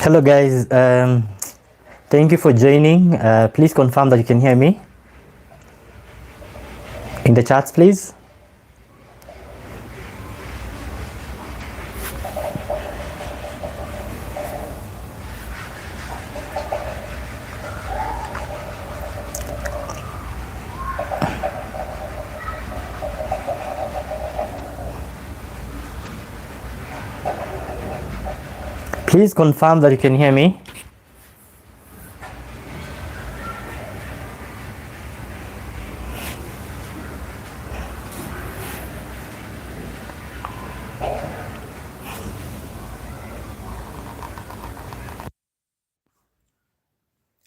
Hello guys, thank you for joining. Please confirm that you can hear me in the chats, please. Please confirm that you can hear me.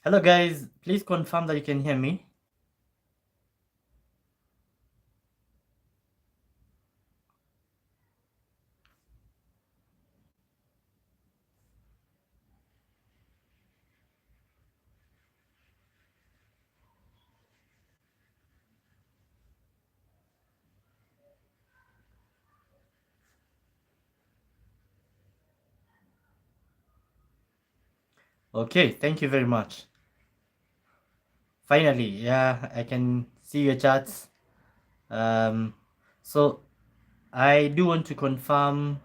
Hello guys, please confirm that you can hear me. Okay, thank you very much. Finally, yeah, I can see your chats. So I do want to confirm.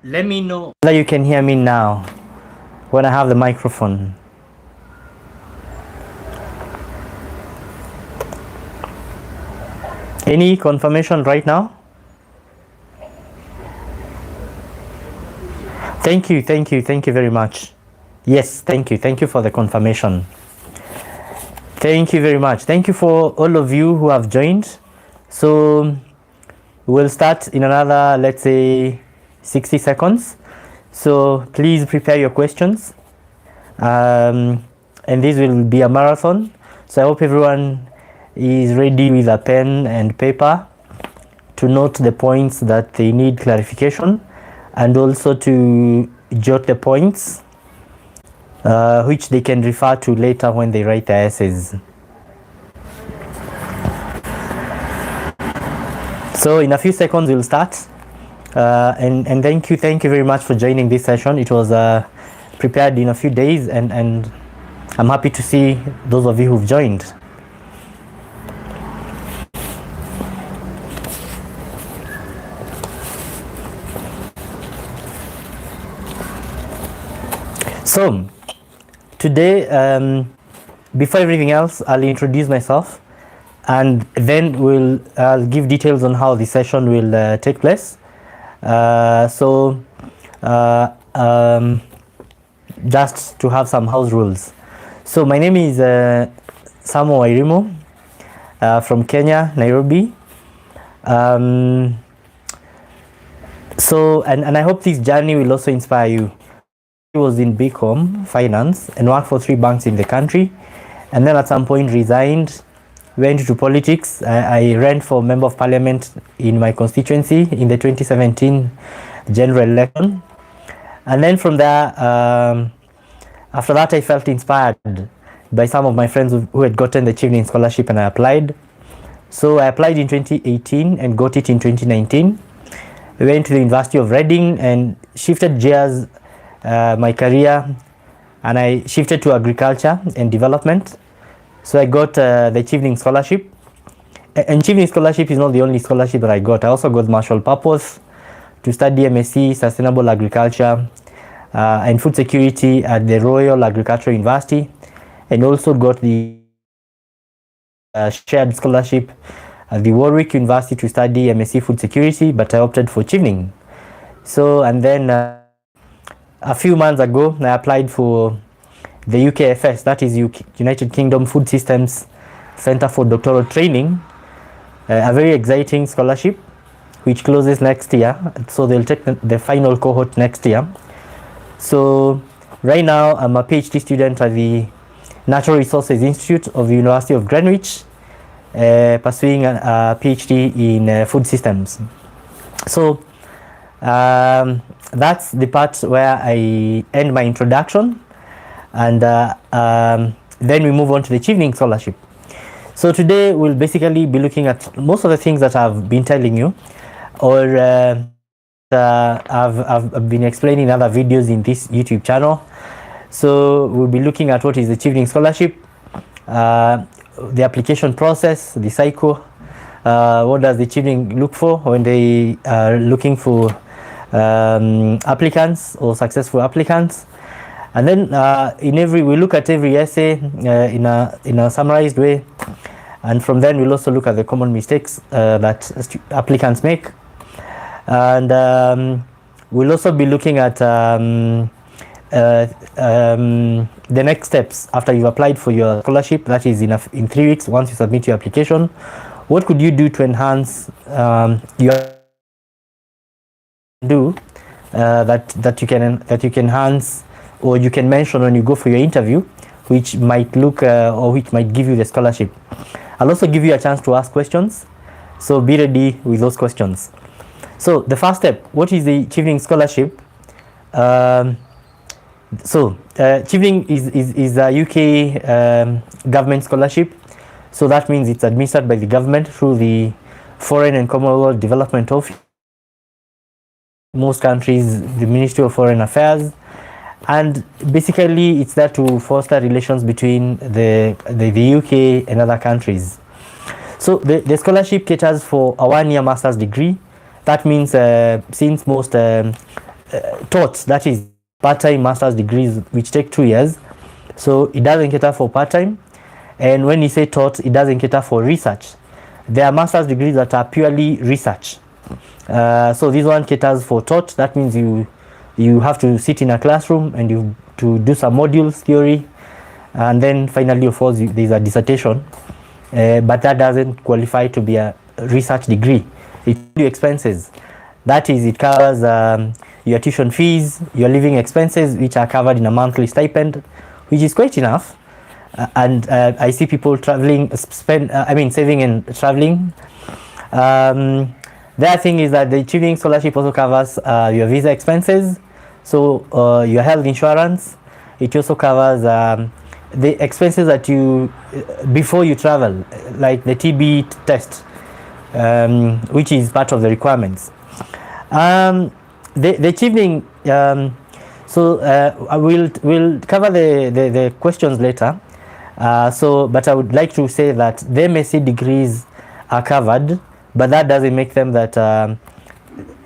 Let me know that you can hear me now when I have the microphone. Any confirmation right now? Thank you very much. Yes, thank you for the confirmation. Thank you very much. Thank you for all of you who have joined. So we'll start in another, let's say, 60 seconds. So please prepare your questions. And this will be a marathon. So I hope everyone is ready with a pen and paper to note the points that they need clarification, and also to jot the points which they can refer to later when they write their essays. So in a few seconds we'll start, and thank you very much for joining this session. It was prepared in a few days, and I'm happy to see those of you who've joined. So today, before everything else, I'll introduce myself, and then I'll give details on how the session will take place. Just to have some house rules. So my name is Samo Wairimo from Kenya, Nairobi. And I hope this journey will also inspire you. I was in BCom Finance and worked for 3 banks in the country, and then at some point resigned, went into politics. I ran for Member of Parliament in my constituency in the 2017 general election, and then from there, after that I felt inspired by some of my friends who had gotten the Chevening Scholarship, and I applied. So I applied in 2018 and got it in 2019. I went to the University of Reading and shifted gears my career, and I shifted to agriculture and development. So I got the Chevening Scholarship, and Chevening Scholarship is not the only scholarship that I got. I also got Marshall Purpose to study MSc Sustainable Agriculture and Food Security at the Royal Agricultural University, and also got the shared scholarship at the Warwick University to study MSc Food Security, but I opted for Chevening. So, and then a few months ago, I applied for the UKFS, that is United Kingdom Food Systems Center for Doctoral Training, a very exciting scholarship which closes next year. So they'll take the final cohort next year. So right now I'm a PhD student at the Natural Resources Institute of the University of Greenwich, pursuing a PhD in food systems. So that's the part where I end my introduction, and then we move on to the Chevening Scholarship. So today we'll basically be looking at most of the things that I've been telling you, or I've been explaining in other videos in this YouTube channel. So we'll be looking at what is the Chevening Scholarship, the application process, the cycle, what does the Chevening look for when they are looking for applicants or successful applicants. And then we look at every essay in a summarized way, and from then we'll also look at the common mistakes that applicants make. And we'll also be looking at the next steps after you've applied for your scholarship. That is in 3 weeks once you submit your application. What could you do to enhance that you can enhance, or you can mention when you go for your interview, which might look or which might give you the scholarship. I'll also give you a chance to ask questions, so be ready with those questions. So the first step, what is the Chevening Scholarship? Chevening is a UK government scholarship. So that means it's administered by the government through the Foreign and Commonwealth Development Office. Most countries, the Ministry of Foreign Affairs. And basically it's there to foster relations between the UK and other countries. So the scholarship caters for a 1-year master's degree. That means since most taught, that is part-time master's degrees, which take 2 years, so it doesn't cater for part-time. And when you say taught, it doesn't cater for research. There are master's degrees that are purely research. So this one caters for taught. That means you have to sit in a classroom and you to do some modules, theory, and then finally, of course, there's a dissertation. But that doesn't qualify to be a research degree. It's your expenses. That is, it covers your tuition fees, your living expenses, which are covered in a monthly stipend, which is quite enough. And I see people saving and traveling. The other thing is that the Chevening Scholarship also covers your visa expenses, so your health insurance. It also covers the expenses that you before you travel, like the TB test, which is part of the requirements. The Chevening, we'll cover the questions later. But I would like to say that the MSc degrees are covered, but that doesn't make them that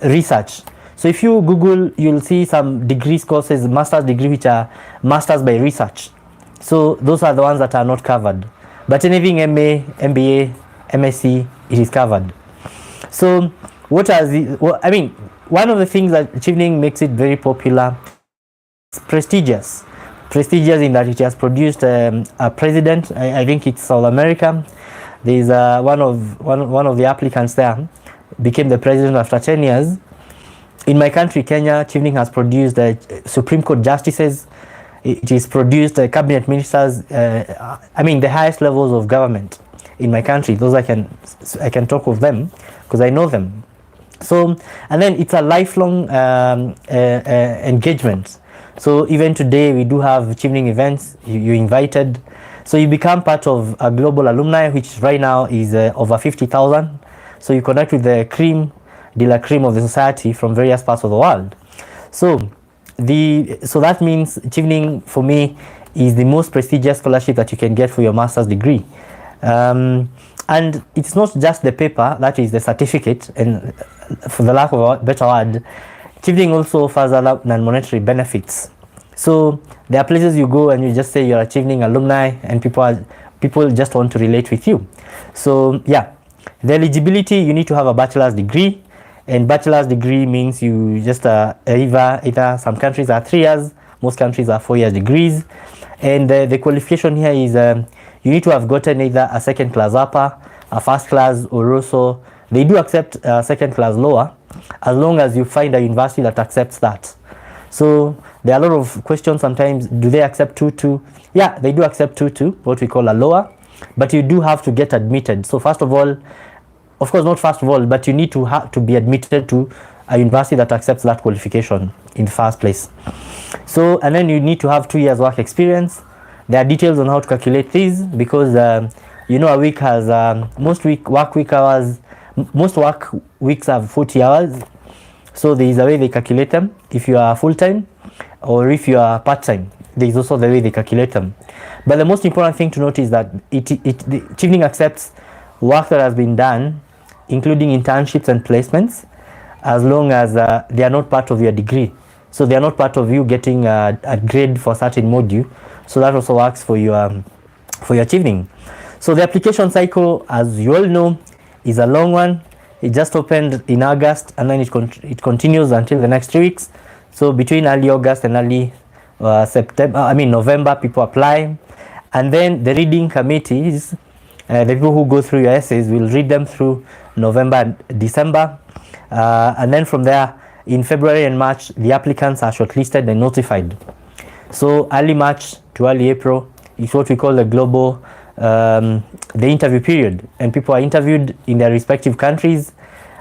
research. So if you Google, you'll see some degrees courses, master's degree, which are masters by research. So those are the ones that are not covered. But anything MA, MBA, MSc, it is covered. So one of the things that Chevening makes it very popular, it's prestigious. Prestigious in that it has produced a president. I think it's South America. There's one of the applicants there became the president after 10 years. In my country, Kenya, Chevening has produced Supreme Court justices. It is produced cabinet ministers. The highest levels of government in my country. Those I can talk of them because I know them. So, and then it's a lifelong engagement. So even today we do have Chevening events. You're invited. So you become part of a global alumni, which right now is over 50,000. So you connect with the cream de la cream of the society from various parts of the world. So that means Chevening for me is the most prestigious scholarship that you can get for your master's degree. And it's not just the paper, that is the certificate, and for the lack of a better word, Chevening also offers other non-monetary benefits. So there are places you go and you just say you're a Chevening alumni, and people just want to relate with you. So yeah, the eligibility, you need to have a bachelor's degree, and bachelor's degree means you just either some countries are 3 years, most countries are 4 years degrees, and the qualification here is you need to have gotten either a second class upper, a first class, or also they do accept second class lower, as long as you find a university that accepts that. So there are a lot of questions sometimes. Do they accept 2-2? Yeah, they do accept 2-2, what we call a lower, but you do have to get admitted. So first of all, of course not first of all, but you need to have to be admitted to a university that accepts that qualification in the first place. So, and then you need to have 2 years work experience. There are details on how to calculate these, because a week has most work weeks have 40 hours. So there is a way they calculate them if you are full-time or if you are part-time. There is also the way they calculate them. But the most important thing to note is that the Chevening accepts work that has been done, including internships and placements, as long as they are not part of your degree. So they are not part of you getting a grade for a certain module. So that also works for your Chevening. So the application cycle, as you all know, is a long one. It just opened in August, and then it continues until the next 3 weeks. So between early August and early November, people apply, and then the reading committees, the people who go through your essays, will read them through November and December, and then from there, in February and March, the applicants are shortlisted and notified. So early March to early April is what we call the global, the interview period, and people are interviewed in their respective countries.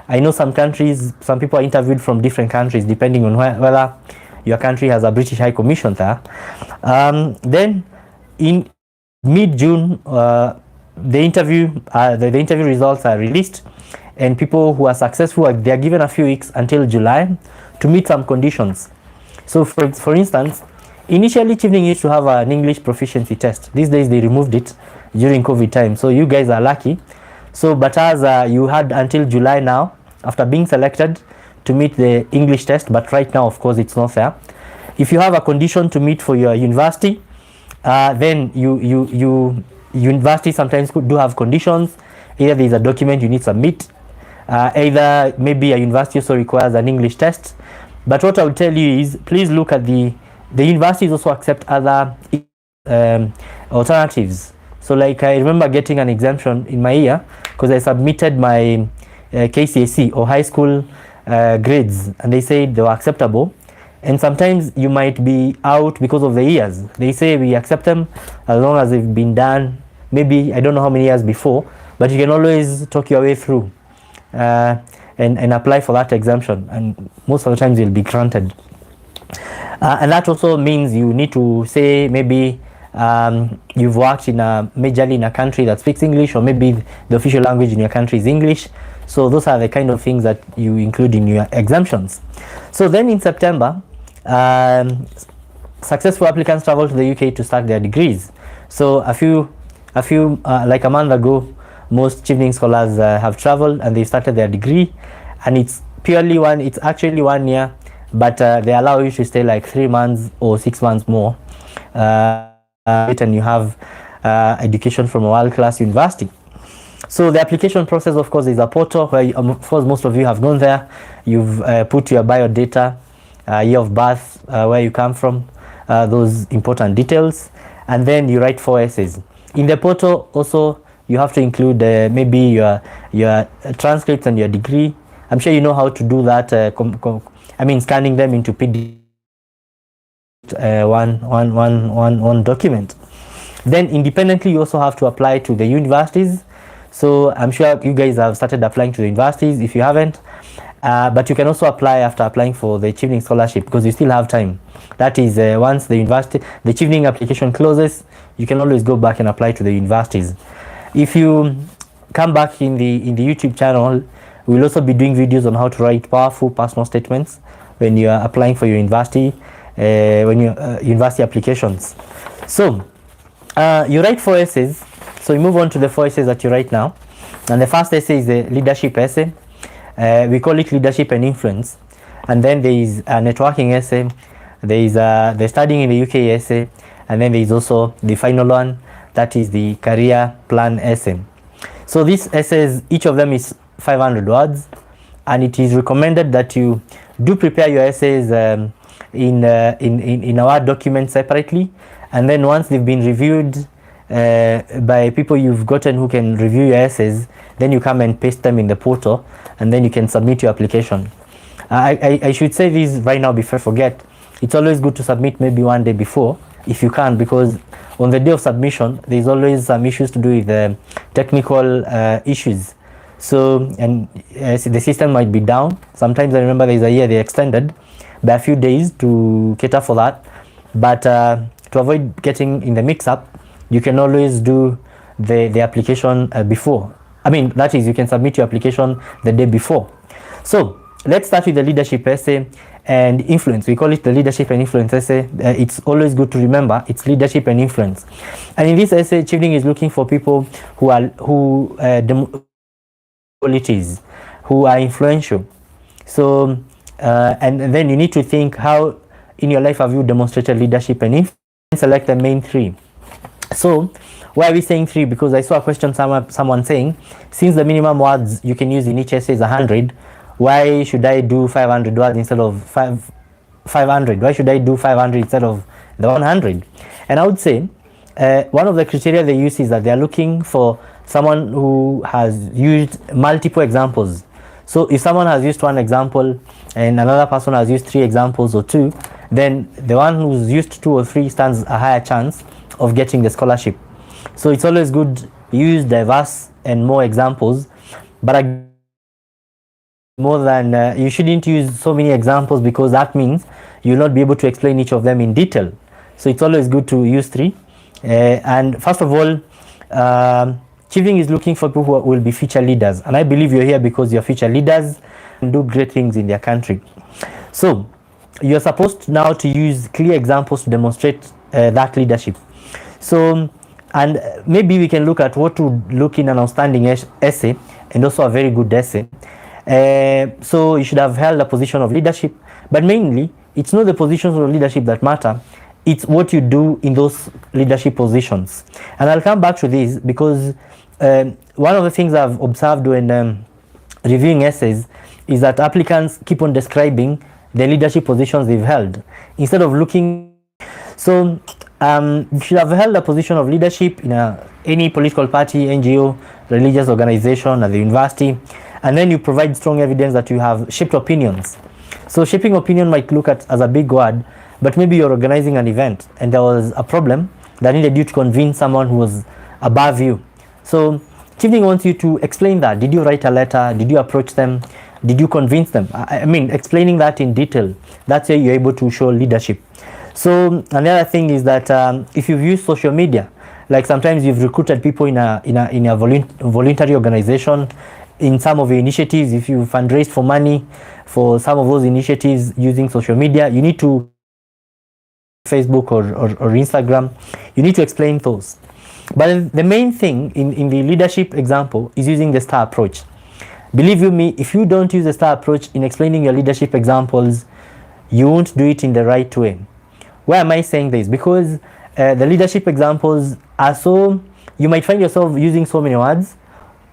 I know some countries, some people are interviewed from different countries depending on whether your country has a British High Commission there. Then in mid-June, the interview results are released, and people who are successful, they are given a few weeks until July to meet some conditions. So for instance, initially Chevening used to have an English proficiency test. These days they removed it during COVID time, so you guys are lucky. So but as you had until July now, after being selected, to meet the English test, but right now of course it's not there. If you have a condition to meet for your university, then university sometimes do have conditions. Either there is a document you need to submit, either maybe a university also requires an English test. But what I will tell you is, please look at the universities also accept other alternatives. So like I remember getting an exemption in my year because I submitted my KCSE or high school grades, and they said they were acceptable. And sometimes you might be out because of the years. They say we accept them as long as they've been done, maybe I don't know how many years before, but you can always talk your way through and apply for that exemption, and most of the times you'll be granted. And that also means you need to say maybe you've worked in majorly in a country that speaks English, or maybe the official language in your country is English. So those are the kind of things that you include in your exemptions. So then in September, successful applicants travel to the UK to start their degrees. So a few like a month ago, most Chevening scholars have traveled and they started their degree, and it's actually 1 year, but they allow you to stay like 3 months or 6 months more, and you have education from a world-class university. So the application process, of course, is a portal where, of course, most of you have gone there. You've put your bio data, year of birth, where you come from, those important details, and then you write 4 essays. In the portal, also, you have to include maybe your transcripts and your degree. I'm sure you know how to do that. Scanning them into PDF, one document. Then independently, you also have to apply to the universities. So I'm sure you guys have started applying to the universities if you haven't, but you can also apply after applying for the Chevening Scholarship, because you still have time. That is, once the Chevening application closes, you can always go back and apply to the universities. If you come back in the YouTube channel, we'll also be doing videos on how to write powerful personal statements when you are applying for your university, university applications. So you write 4 essays. So we move on to the 4 essays that you write now. And the first essay is the leadership essay. We call it leadership and influence. And then there is a networking essay. There is the studying in the UK essay. And then there is also the final one, that is the career plan essay. So these essays, each of them is 500 words. And it is recommended that you do prepare your essays in a Word document separately. And then once they've been reviewed by people you've gotten who can review your essays, then you come and paste them in the portal, and then you can submit your application. I should say this right now before I forget. It's always good to submit maybe 1 day before if you can, because on the day of submission there's always some issues to do with the technical issues. So, and the system might be down. Sometimes I remember there's a year they extended by a few days to cater for that, but to avoid getting in the mix-up, you can always do the application before. That is, you can submit your application the day before. So let's start with the leadership essay and influence. We call it the leadership and influence essay. It's always good to remember it's leadership and influence. And in this essay, Chevening is looking for people who are qualities, who are influential. So and then you need to think, how in your life have you demonstrated leadership and influence? Select the main 3. So why are we saying 3? Because I saw a question, someone saying, since the minimum words you can use in each essay is 100, why should I do 500 words instead of 500? Why should I do 500 instead of the 100? And I would say one of the criteria they use is that they are looking for someone who has used multiple examples. So if someone has used 1 example and another person has used 3 examples or 2, then the one who's used 2 or 3 stands a higher chance of getting the scholarship. So it's always good to use diverse and more examples, but more than you shouldn't use so many examples, because that means you'll not be able to explain each of them in detail. So it's always good to use 3. And first of all, Chevening is looking for people who will be future leaders, and I believe you're here because you're future leaders and do great things in their country. So you're supposed now to use clear examples to demonstrate that leadership. So, and maybe we can look at what to look in an outstanding essay and also a very good essay. So you should have held a position of leadership, but mainly it's not the positions of leadership that matter, it's what you do in those leadership positions. And I'll come back to this because one of the things I've observed when reviewing essays is that applicants keep on describing the leadership positions they've held instead of looking. So you should have held a position of leadership in any political party, NGO, religious organization, at the university, and then you provide strong evidence that you have shaped opinions. So shaping opinion might look at as a big word, but maybe you're organizing an event and there was a problem that needed you to convince someone who was above you. So Chevening wants you to explain that. Did you write a letter? Did you approach them? Did you convince them? I mean, explaining that in detail. That's where you're able to show leadership. So another thing is that if you've used social media, like sometimes you've recruited people in a voluntary organization, in some of your initiatives, if you fundraise for money for some of those initiatives using social media, you need to Facebook or Instagram, you need to explain those. But the main thing in the leadership example is using the STAR approach. Believe you me, if you don't use the STAR approach in explaining your leadership examples, you won't do it in the right way. Why am I saying this? Because the leadership examples are so, you might find yourself using so many words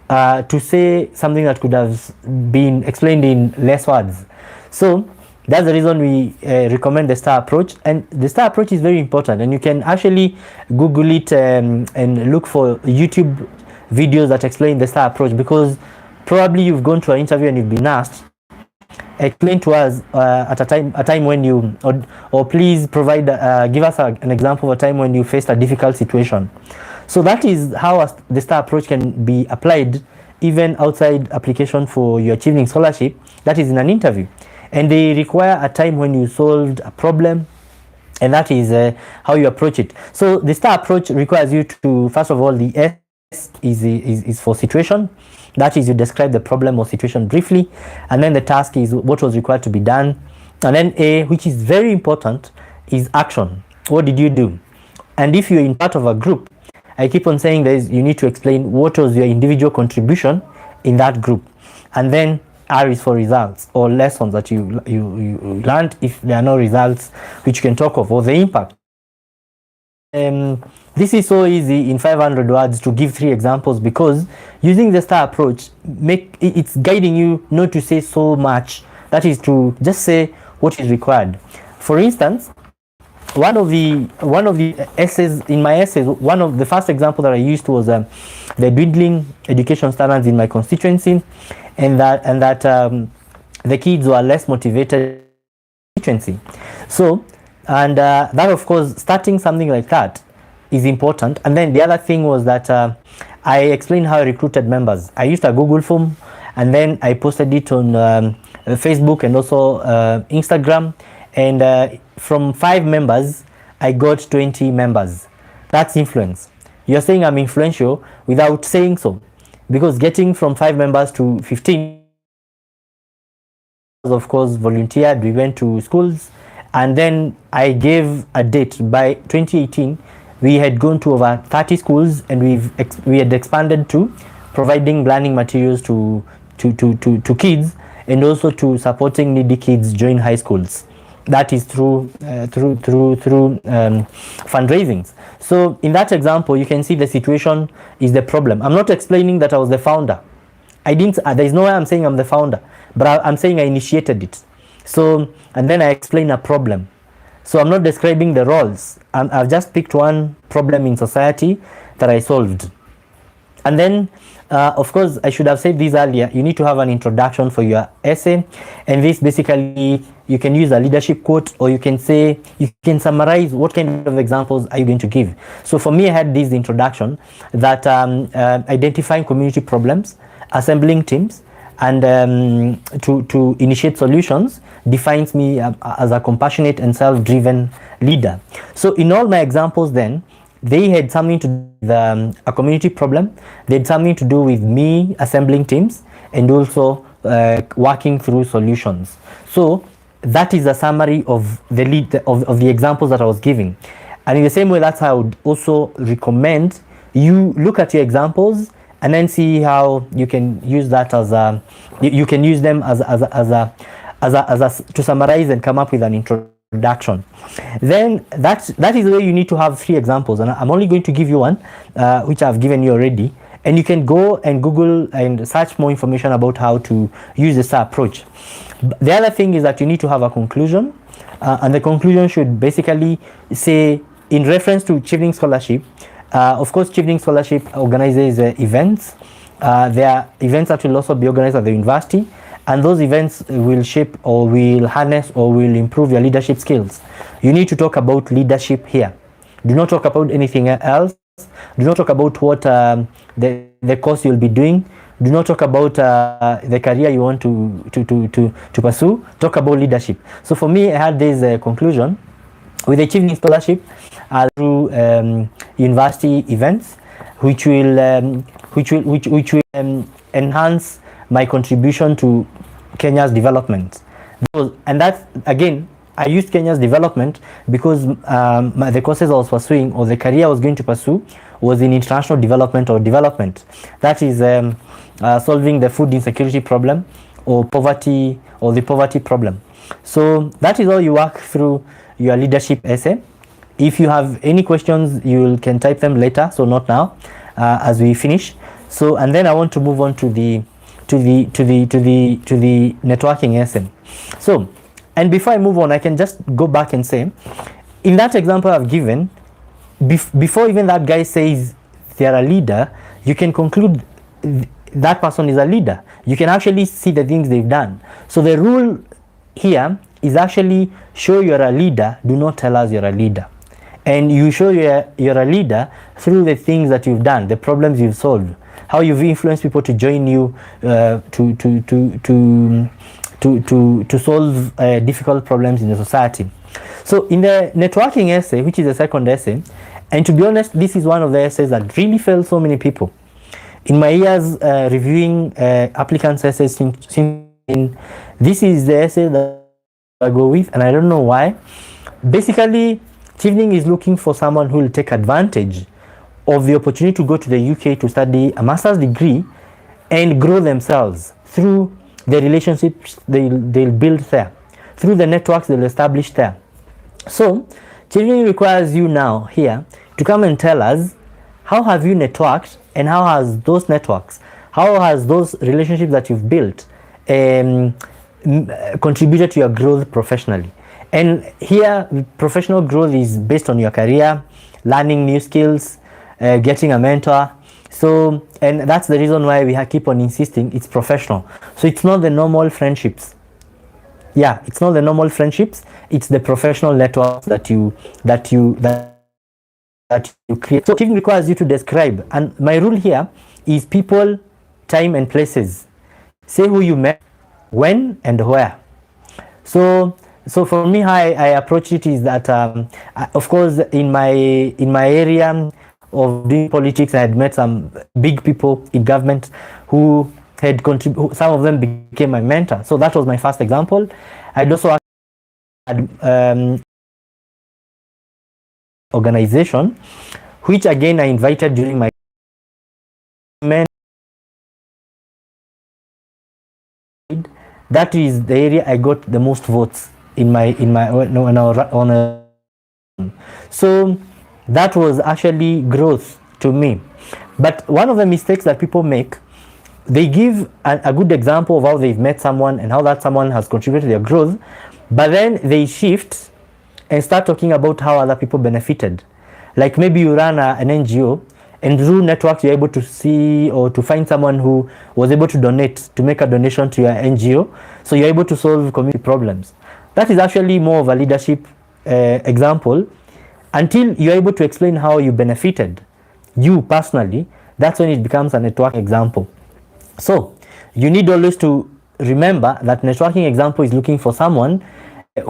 to say something that could have been explained in less words. So that's the reason we recommend the STAR approach, and the STAR approach is very important, and you can actually Google it and look for YouTube videos that explain the STAR approach, because probably you've gone to an interview and you've been asked, explain to us at a time when you, or please provide, give us an example of a time when you faced a difficult situation. So that is how the STAR approach can be applied even outside application for your Chevening Scholarship, that is in an interview. And they require a time when you solved a problem, and that is how you approach it. So the STAR approach requires you to, first of all, the S is for situation. That is, you describe the problem or situation briefly, and then the task is what was required to be done. And then A, which is very important, is action. What did you do? And if you're in part of a group, I keep on saying this, you need to explain what was your individual contribution in that group. And then R is for results or lessons that you learned, if there are no results which you can talk of, or the impact. This is so easy in 500 words to give 3 examples, because using the STAR approach, it's guiding you not to say so much. That is, to just say what is required. For instance, one of the essays in my essays, one of the first example that I used was the dwindling education standards in my constituency, and that the kids were less motivated constituency. So, and that, of course, starting something like that is important. And then the other thing was that I explained how I recruited members. I used a Google form, and then I posted it on Facebook and also Instagram. And from 5 members, I got 20 members. That's influence. You're saying I'm influential without saying so, because getting from 5 members to 15 of course, volunteered. We went to schools, and then I gave a date. By 2018, we had gone to over 30 schools, and we had expanded to providing learning materials to kids, and also to supporting needy kids join high schools. That is through fundraisings. So in that example, you can see the situation is the problem. I'm not explaining that I was the founder. I didn't. There is no way I'm saying I'm the founder, but I'm saying I initiated it. So, and then I explain a problem. So I'm not describing the roles. I've just picked one problem in society that I solved. And then, of course, I should have said this earlier, you need to have an introduction for your essay. And this basically, you can use a leadership quote, or you can say, you can summarize what kind of examples are you going to give. So for me, I had this introduction that identifying community problems, assembling teams, and to initiate solutions defines me as a compassionate and self-driven leader. So in all my examples then, they had something to do with a community problem. They had something to do with me assembling teams, and also working through solutions. So that is a summary of the examples that I was giving. And in the same way, that's how I would also recommend you look at your examples and then see how you can use that as you can use them as to summarize and come up with an introduction. Then that is where you need to have 3 examples, and I'm only going to give you one, which I've given you already, and you can go and Google and search more information about how to use this approach. The other thing is that you need to have a conclusion, and the conclusion should basically say, in reference to Chevening Scholarship. Of course, Chevening Scholarship organizes events. There are events that will also be organized at the university, and those events will shape or will harness or will improve your leadership skills. You need to talk about leadership here. Do not talk about anything else. Do not talk about what the course you'll be doing. Do not talk about the career you want to pursue. Talk about leadership. So for me, I had this conclusion with the Chevening Scholarship through university events, which will enhance my contribution to Kenya's development. And that, again, I used Kenya's development because the courses I was pursuing, or the career I was going to pursue, was in international development or development. That is solving the food insecurity problem, or poverty, or the poverty problem. So that is how you work through your leadership essay. If you have any questions, you can type them later, so not now, as we finish. So, and then I want to move on to the networking essay. So, and before I move on, I can just go back and say, in that example I've given, before even that guy says they're a leader, you can conclude that person is a leader. You can actually see the things they've done. So the rule here is actually show you're a leader, do not tell us you're a leader. And you show you're a leader through the things that you've done, the problems you've solved, how you've influenced people to join you to solve difficult problems in the society. So in the networking essay, which is the second essay, and to be honest, this is one of the essays that really failed so many people. In my years reviewing applicants' essays, this is the essay that I go with, and I don't know why. Basically, Chevening is looking for someone who will take advantage of the opportunity to go to the UK to study a master's degree and grow themselves through the relationships they'll build there, through the networks they'll establish there. So, Chevening requires you now here to come and tell us, how have you networked, and how has those networks, how has those relationships that you've built contributed to your growth professionally. And here, professional growth is based on your career, learning new skills, getting a mentor. So, and that's the reason why we keep on insisting it's professional. So it's not the normal friendships. Yeah, it's not the normal friendships. It's the professional networks that you create. So Chevening requires you to describe. And my rule here is people, time, and places. Say who you met, when, and where. So for me, how I approach it is that, of course, in my area of doing politics, I had met some big people in government who some of them became my mentor. So that was my first example. I'd also had organization, which again I invited during my that is the area I got the most votes in my when I was on a, so that was actually growth to me. But one of the mistakes that people make, they give a good example of how they've met someone and how that someone has contributed to their growth, but then they shift and start talking about how other people benefited. Like maybe you run an NGO, and through networks you're able to see or to find someone who was able to donate, to make a donation to your NGO, so you're able to solve community problems. That is actually more of a leadership example. Until you're able to explain how you benefited, you personally, that's when it becomes a network example. So you need always to remember that networking example is looking for someone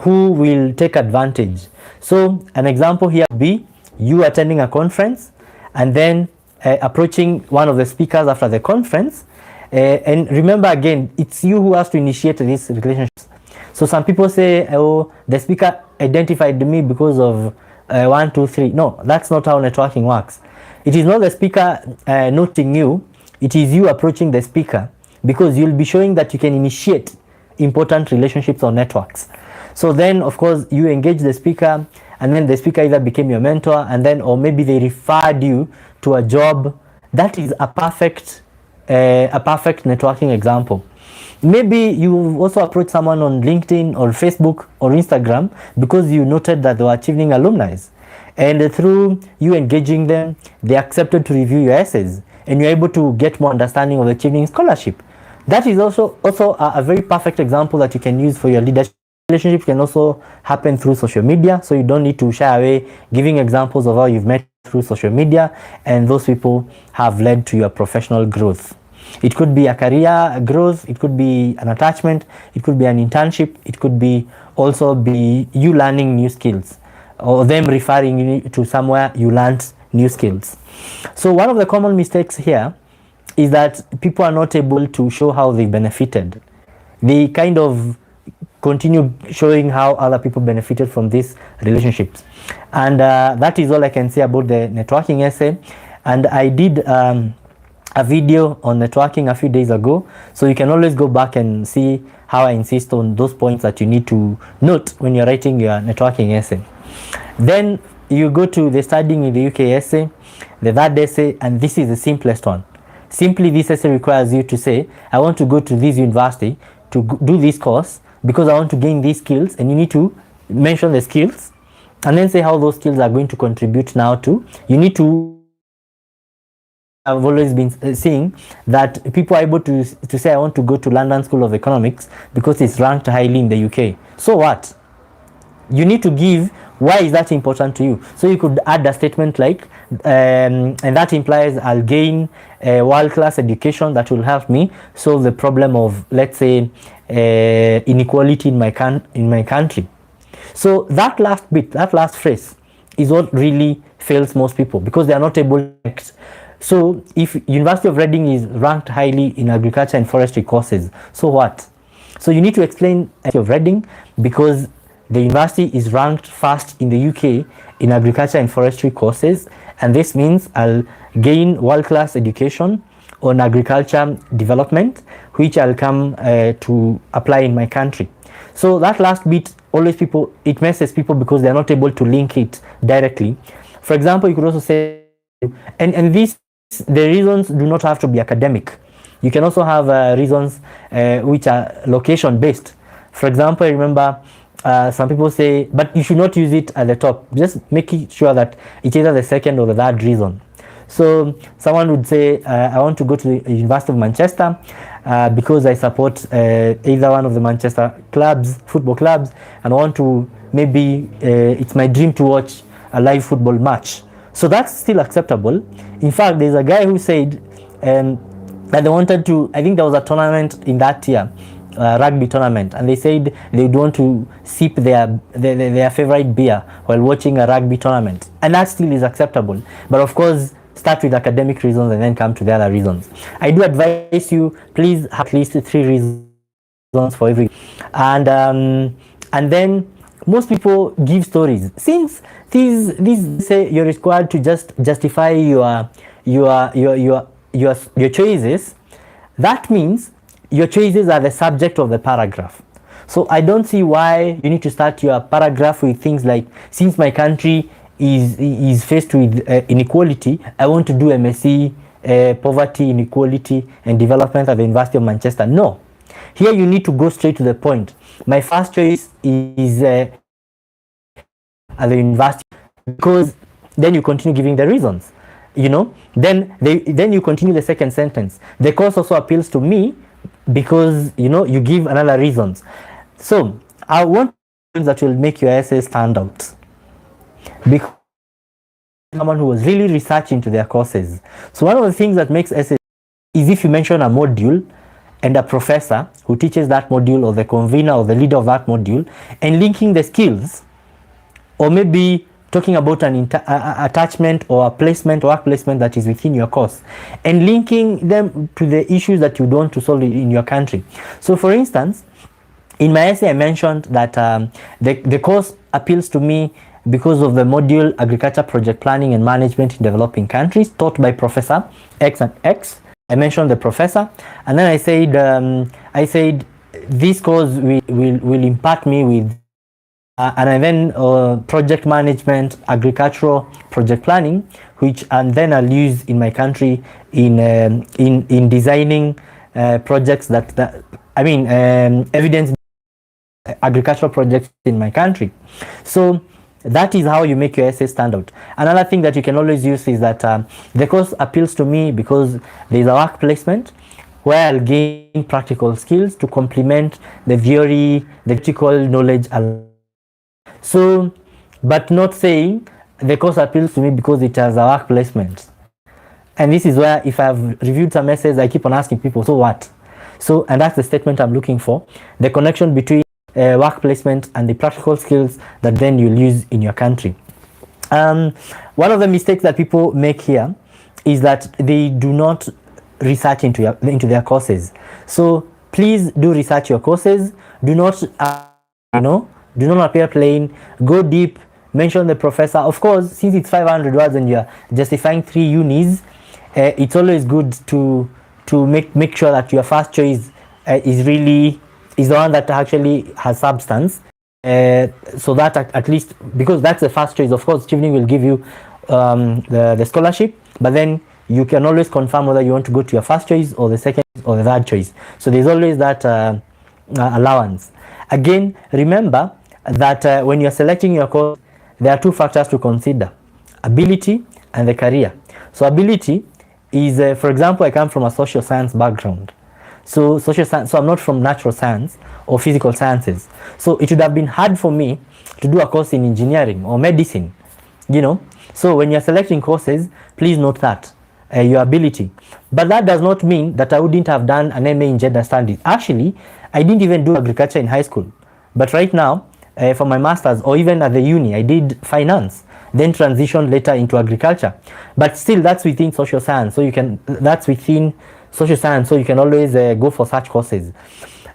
who will take advantage. So an example here would be you attending a conference and then approaching one of the speakers after the conference, and remember again, it's you who has to initiate these relationships. So some people say, oh, the speaker identified me because of 1, 2, 3. No, that's not how networking works. It is not the speaker noting you, it is you approaching the speaker, because you'll be showing that you can initiate important relationships or networks. So then of course you engage the speaker, and then the speaker either became your mentor, and then or maybe they referred you to a job. That is a perfect networking example. Maybe you also approach someone on LinkedIn or Facebook or Instagram because you noted that they were Chevening alumni, and through you engaging them, they accepted to review your essays, and you're able to get more understanding of the Chevening Scholarship. That is also a very perfect example that you can use for your leadership. Relationship can also happen through social media, so you don't need to shy away giving examples of how you've met through social media, and those people have led to your professional growth. It could be a career growth, it could be an attachment, it could be an internship, it could be also be you learning new skills, or them referring you to somewhere you learned new skills. So one of the common mistakes here is that people are not able to show how they benefited. They kind of continue showing how other people benefited from these relationships, and that is all I can say about the networking essay. And I did a video on networking a few days ago, so you can always go back and see how I insist on those points that you need to note when you're writing your networking essay. Then you go to the studying in the UK essay, the third essay, and this is the simplest one. Simply, this essay requires you to say, I want to go to this university to do this course because I want to gain these skills, and you need to mention the skills and then say how those skills are going to contribute now to. You need to, I've always been seeing that people are able to say, I want to go to London School of Economics because it's ranked highly in the UK. So what? You need to give why is that important to you. So you could add a statement like, and that implies I'll gain a world-class education that will help me solve the problem of, let's say, inequality in my country. So that last bit, that last phrase is what really fails most people, because they are not able to. So if University of Reading is ranked highly in agriculture and forestry courses, so what? So you need to explain University of Reading because the university is ranked first in the UK in agriculture and forestry courses, and this means I'll gain world-class education on agriculture development, which I'll come to apply in my country. So that last bit, always it messes people because they're not able to link it directly. For example, you could also say, and the reasons do not have to be academic. You can also have reasons which are location based. For example, I remember some people say, but you should not use it at the top. Just make sure that it's either the second or the third reason. So someone would say, I want to go to the University of Manchester because I support either one of the Manchester clubs, football clubs, and I want to, maybe it's my dream to watch a live football match. So that's still acceptable. In fact, there's a guy who said that they wanted to, I think there was a tournament in that year, rugby tournament, and they said they would want to sip their favorite beer while watching a rugby tournament, and that still is acceptable. But of course, start with academic reasons and then come to the other reasons. I do advise you, please have at least 3 reasons for every, and then most people give stories. Since these say you're required to just justify your choices, that means your choices are the subject of the paragraph. So I don't see why you need to start your paragraph with things like, since my country is faced with inequality, I want to do MSc poverty, inequality and development at the University of Manchester. No. Here you need to go straight to the point. My first choice is at the university, because then you continue giving the reasons, you know. Then you continue the second sentence. The course also appeals to me because, you know, you give another reasons. So I want that will make your essay stand out, because someone who was really researching into their courses. So one of the things that makes essays is if you mention a module and a professor who teaches that module, or the convener or the leader of that module, and linking the skills, or maybe talking about an attachment or a placement or work placement that is within your course, and linking them to the issues that you want to solve in your country. So for instance, in my essay I mentioned that the course appeals to me because of the module Agriculture Project Planning and Management in Developing Countries, taught by Professor X and X. I mentioned the professor, and then I said this course will impact me with and then project management, agricultural project planning, which and then I'll use in my country in designing projects that I mean evidence agricultural projects in my country. So that is how you make your essay stand out. Another thing that you can always use is that the course appeals to me because there is a work placement where I'll gain practical skills to complement the theory, the theoretical knowledge. So, but not saying the course appeals to me because it has a work placement. And this is where, if I've reviewed some essays, I keep on asking people, so what? So, and that's the statement I'm looking for, the connection between work placement and the practical skills that then you'll use in your country. One of the mistakes that people make here is that they do not research into their courses. So please do research your courses. Do not do not appear plain. Go deep. Mention the professor. Of course, since it's 500 words and you're justifying 3 unis, it's always good to make sure that your first choice is the one that actually has substance, so that at least, because that's the first choice. Of course, Chevening will give you the scholarship, but then you can always confirm whether you want to go to your first choice or the second or the third choice. So there's always that allowance. Again, remember that when you're selecting your course, there are 2 factors to consider: ability and the career. So ability is, for example, I come from a social science background. So social science, so I'm not from natural science or physical sciences. So it would have been hard for me to do a course in engineering or medicine, you know. So when you're selecting courses, please note that your ability. But that does not mean that I wouldn't have done an MA in gender studies. Actually, I didn't even do agriculture in high school. But right now, for my master's or even at the uni, I did finance, then transitioned later into agriculture. But still, that's within social science. So you can, that's within social science, so you can always go for such courses.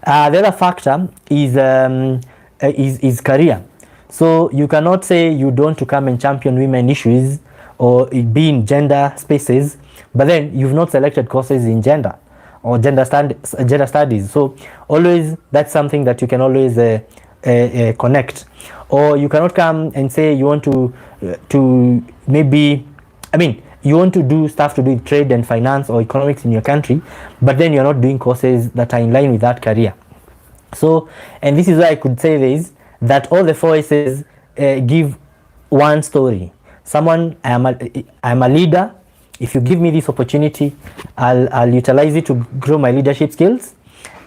The other factor is career. So you cannot say you don't want to come and champion women issues or be in gender spaces, but then you've not selected courses in gender or gender studies. So always, that's something that you can always connect. Or you cannot come and say you want to maybe, I mean, you want to do stuff to do with trade and finance or economics in your country, but then you're not doing courses that are in line with that career. So, and this is why I could say this, that all the 4 essays give one story. Someone, I'm a leader. If you give me this opportunity, I'll utilize it to grow my leadership skills,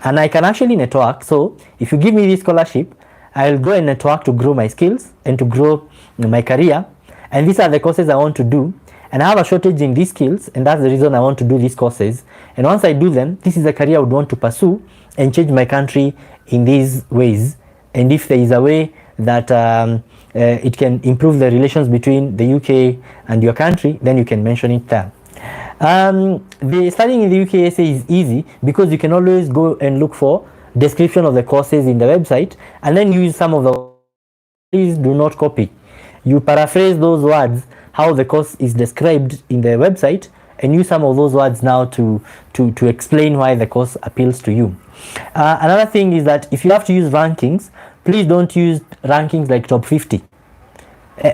and I can actually network. So if you give me this scholarship, I'll go and network to grow my skills and to grow my career. And these are the courses I want to do. And I have a shortage in these skills, and that's the reason I want to do these courses. And once I do them, this is a career I would want to pursue and change my country in these ways. And if there is a way that it can improve the relations between the UK and your country, then you can mention it there. The studying in the UK essay is easy because you can always go and look for description of the courses in the website and then use some of the. Please do not copy. You paraphrase those words, how the course is described in the website, and use some of those words now to explain why the course appeals to you. Another thing is that if you have to use rankings, please don't use rankings like top 50.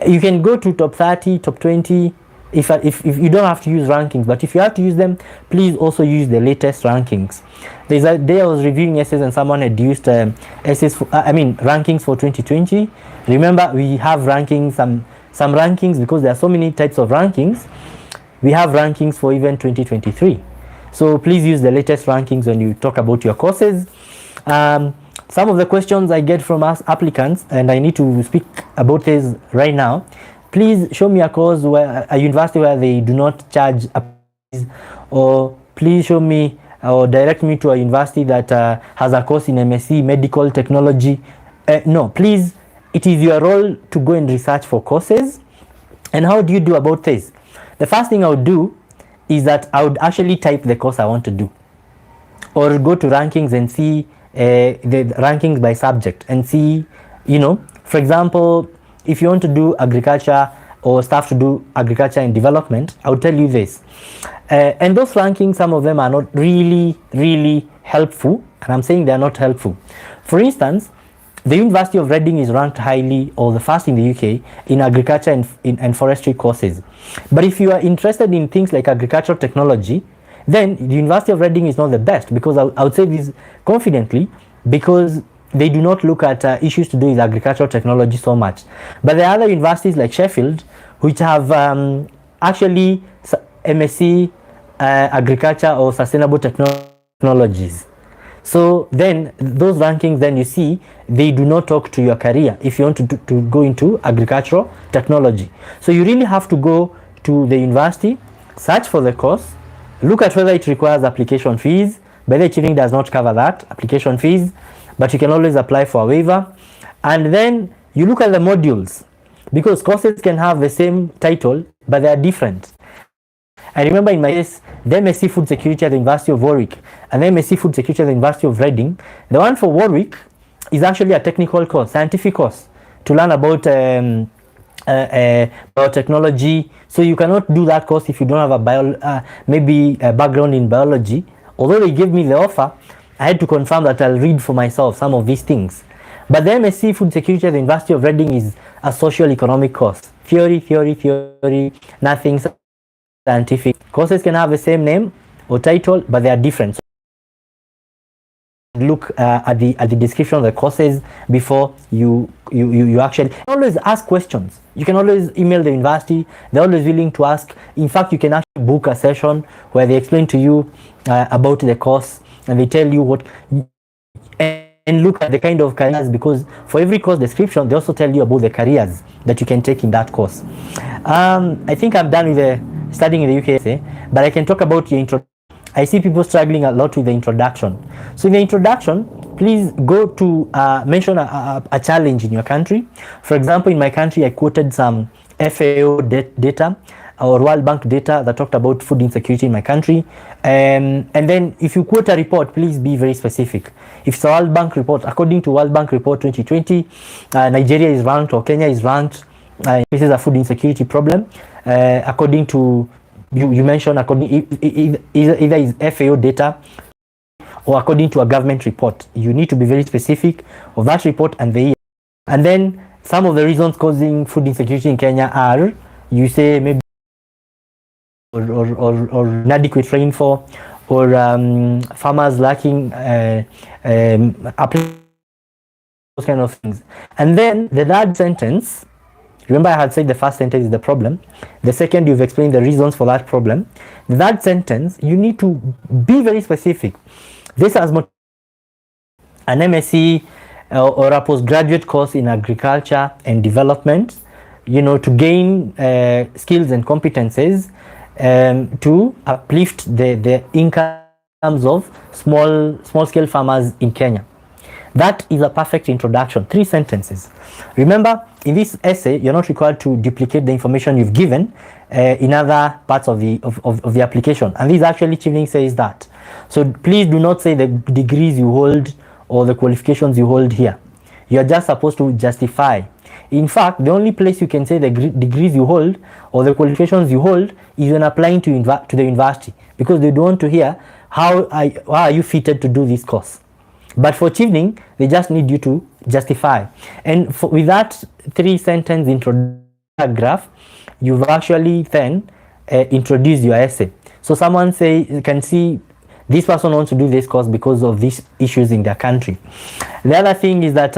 You can go to top 30, top 20, if you don't have to use rankings, but if you have to use them, please also use the latest rankings. There's a day I was reviewing essays and someone had used essays for, rankings for 2020. Remember, we have rankings, some rankings, because there are so many types of rankings. We have rankings for even 2023. So please use the latest rankings when you talk about your courses. Some of the questions I get from us applicants, and I need to speak about this right now. Please show me a course where a university where they do not charge a price, or please show me or direct me to a university that has a course in MSc medical technology. No, please, it is your role to go and research for courses. And how do you do about this? The first thing I would do is that I would actually type the course I want to do, or go to rankings and see the rankings by subject and see, for example, if you want to do agriculture or staff to do agriculture and development, I would tell you this. And those rankings, some of them are not really helpful, and I'm saying they are not helpful. For instance, the University of Reading is ranked highly, or the first in the UK, in agriculture and forestry courses. But if you are interested in things like agricultural technology, then the University of Reading is not the best, because I would say this confidently, because they do not look at issues to do with agricultural technology so much. But there are other universities like Sheffield, which have actually MSc agriculture or sustainable technologies. So then those rankings, then you see, they do not talk to your career if you want to go into agricultural technology. So you really have to go to the university, search for the course, look at whether it requires application fees. By the way, Chevening does not cover that, application fees, but you can always apply for a waiver. And then you look at the modules, because courses can have the same title, but they are different. I remember in my case, the MSc Food Security at the University of Warwick and the MSc Food Security at the University of Reading, the one for Warwick is actually a technical course, scientific course, to learn about biotechnology. So you cannot do that course if you don't have maybe a background in biology. Although they gave me the offer, I had to confirm that I'll read for myself some of these things. But the MSc Food Security at the University of Reading is a social economic course. Theory, nothing scientific. Courses can have the same name or title, but they are different. So look at the description of the courses before you actually always ask questions. You can always email the university. They're always willing to ask. In fact, you can actually book a session where they explain to you about the course, and they tell you what, and look at the kind of careers, because for every course description, they also tell you about the careers that you can take in that course. I think I'm done with the studying in the UK, but I can talk about your introduction. I see people struggling a lot with the introduction. So in the introduction, please go to mention a challenge in your country. For example, in my country, I quoted some FAO data or World Bank data that talked about food insecurity in my country. And then if you quote a report, please be very specific. If it's a World Bank report, according to World Bank report 2020, Nigeria is ranked, or Kenya is ranked. This is a food insecurity problem. According to, you mentioned, either is FAO data or according to a government report. You need to be very specific of that report and the year. And then some of the reasons causing food insecurity in Kenya are, you say maybe or inadequate rainfall, or farmers lacking those kind of things. And then the third sentence, remember I had said the first sentence is the problem. The second, you've explained the reasons for that problem. The third sentence, you need to be very specific. This has an MSc or a postgraduate course in agriculture and development, to gain skills and competences to uplift the incomes of small scale farmers in Kenya. That is a perfect introduction, 3 sentences. Remember, in this essay, you're not required to duplicate the information you've given in other parts of the application. And this actually Chevening says that. So please do not say the degrees you hold or the qualifications you hold here. You're just supposed to justify. In fact, the only place you can say the degrees you hold or the qualifications you hold is when applying to the university, because they don't want to hear how are you fitted to do this course. But for Chevening, they just need you to justify. And with that 3-sentence introduction paragraph, you've actually then introduced your essay. So someone can see this person wants to do this course because of these issues in their country. The other thing is that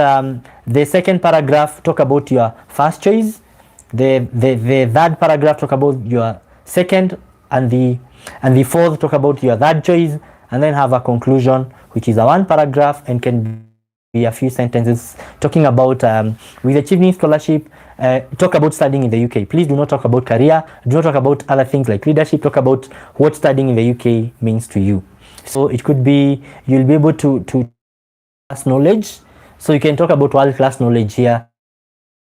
the second paragraph talk about your first choice. The third paragraph talk about your second, and the fourth talk about your third choice, and then have a conclusion, which is a 1 paragraph and can be a few sentences talking about with the Chevening Scholarship. Talk about studying in the UK. Please do not talk about career. Do not talk about other things like leadership. Talk about what studying in the UK means to you. So it could be you'll be able to class knowledge. So you can talk about world-class knowledge here.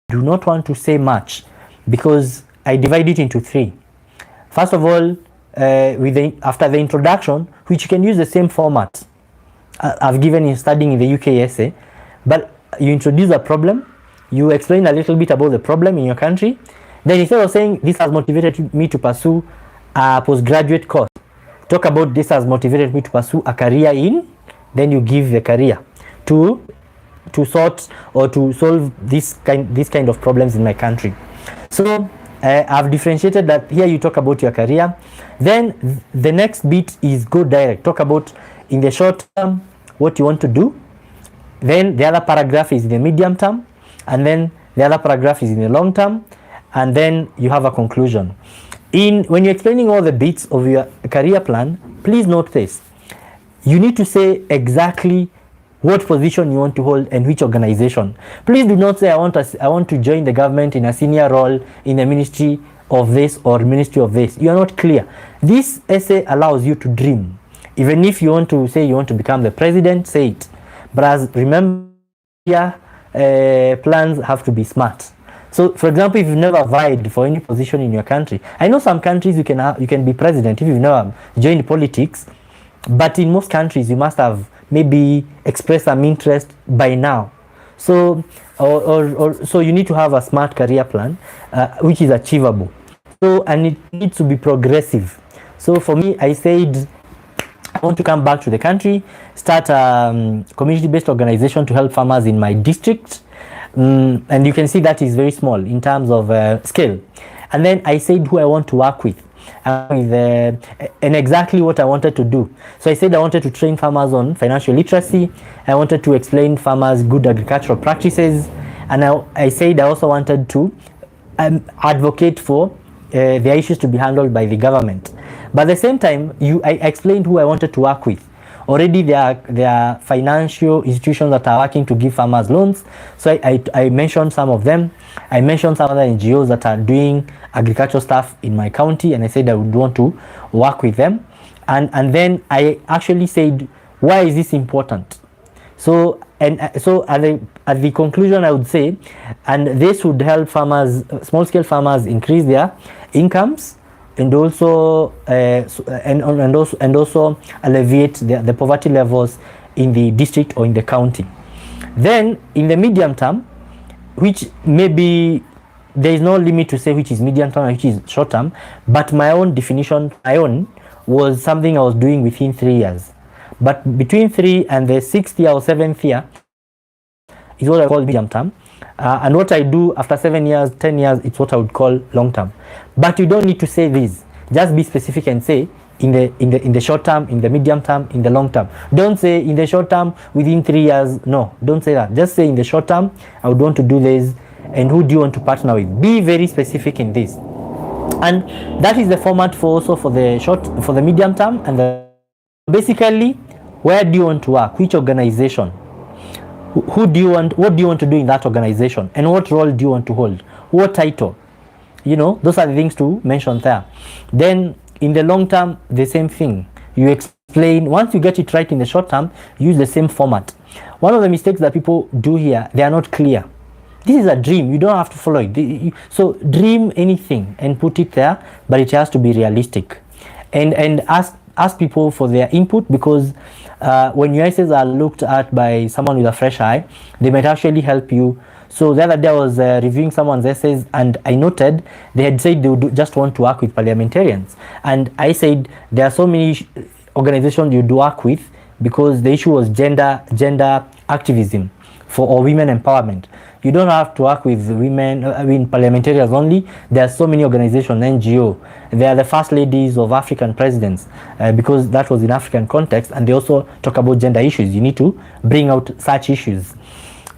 Do not want to say much because I divide it into 3. First of all, after the introduction, which you can use the same format I've given in studying in the UK essay, but you introduce a problem, you explain a little bit about the problem in your country, then instead of saying this has motivated me to pursue a postgraduate course, talk about this has motivated me to pursue a career in, then you give the career to sort or to solve this kind of problems in my country. So I've differentiated that here you talk about your career. Then the next bit is go direct. Talk about in the short term what you want to do. Then the other paragraph is in the medium term, and then the other paragraph is in the long term, and then you have a conclusion. When you're explaining all the bits of your career plan, please note this. You need to say exactly what position you want to hold and which organization. Please do not say I want to join the government in a senior role in the ministry of this or ministry of this. You are not clear. This essay allows you to dream. Even if you want to say you want to become the president, say it. But as remember, plans have to be smart. So, for example, if you've never vied for any position in your country, I know some countries you can be president if you've never joined politics, but in most countries you must have maybe expressed some interest by now. So, so you need to have a smart career plan, which is achievable. So, and it needs to be progressive. So, for me, I said I want to come back to the country, start a community-based organization to help farmers in my district. And you can see that is very small in terms of scale. And then I said who I want to work with and exactly what I wanted to do. So I said I wanted to train farmers on financial literacy. I wanted to explain farmers good agricultural practices. And I said I also wanted to advocate for the issues to be handled by the government. But at the same time, I explained who I wanted to work with. Already there are financial institutions that are working to give farmers loans. So I mentioned some of them. I mentioned some other NGOs that are doing agricultural stuff in my county, and I said I would want to work with them. And then I actually said, why is this important? So at the conclusion, I would say, and this would help farmers, small-scale farmers, increase their incomes, and also alleviate the poverty levels in the district or in the county. Then in the medium term, which maybe there is no limit to say which is medium term and which is short term, but my own definition, was something I was doing within 3 years. But between 3 and the 6th year or 7th year is what I call medium term. And what I do after 7 years, 10 years, it's what I would call long term. But you don't need to say this. Just be specific and say in the short term, in the medium term, in the long term. Don't say in the short term within 3 years. No, don't say that. Just say in the short term, I would want to do this, and who do you want to partner with? Be very specific in this. And that is the format for the medium term, and basically, where do you want to work? Which organization? What do you want to do in that organization, and what role do you want to hold? What title? Those are the things to mention there. Then in the long term, the same thing. You explain, once you get it right in the short term, use the same format. one of the mistakes that people do here, they are not clear. This is a dream, you don't have to follow it. So dream anything and put it there, but it has to be realistic. And ask people for their input, because when your essays are looked at by someone with a fresh eye, they might actually help you. So the other day I was reviewing someone's essays, and I noted they had said they would just want to work with parliamentarians. And I said there are so many organizations you'd work with, because the issue was gender activism or women empowerment. You don't have to work with women, parliamentarians only. There are so many organizations, NGO. They are the first ladies of African presidents, because that was in African context, and they also talk about gender issues. You need to bring out such issues.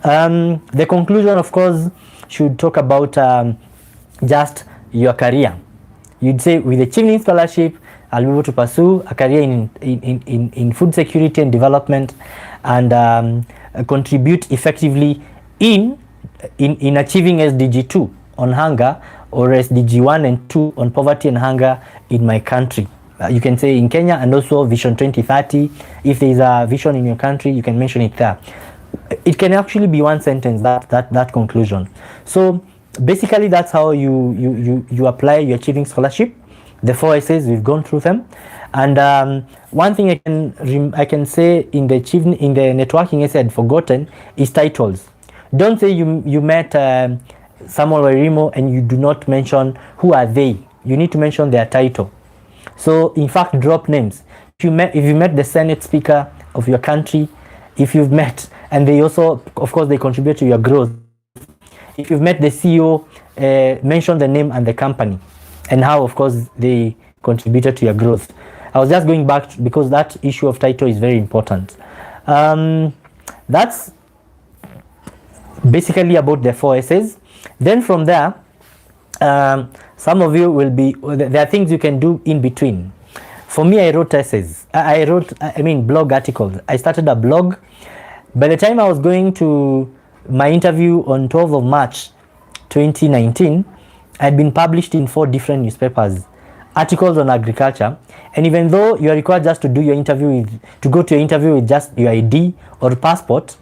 The conclusion, of course, should talk about just your career. You'd say, with the Chevening Scholarship, I'll be able to pursue a career in food security and development, and contribute effectively in achieving SDG 2 on hunger, or SDG 1 and 2 on poverty and hunger in my country. You can say in Kenya, and also Vision 2030. If there is a vision in your country, you can mention it there. It can actually be one sentence, that conclusion. So basically that's how you apply your Chevening Scholarship. The 4 essays, we've gone through them. And one thing I can say in the networking essay I'd forgotten is titles. Don't say you met someone or Remo and you do not mention who are they. You need to mention their title. So in fact, drop names. If you met the Senate Speaker of your country, if you've met, and they also, of course, they contribute to your growth. If you've met the CEO, mention the name and the company, and how, of course, they contributed to your growth. I was just going back because that issue of title is very important. That's basically about the 4 essays. Then from there, some of you will be, there are things you can do in between. For me, I wrote essays. I mean blog articles. I started a blog. By the time I was going to my interview on 12th of March 2019, I'd been published in 4 different newspapers, articles on agriculture. And even though you are required just to do your interview to go to your interview with just your ID or passport,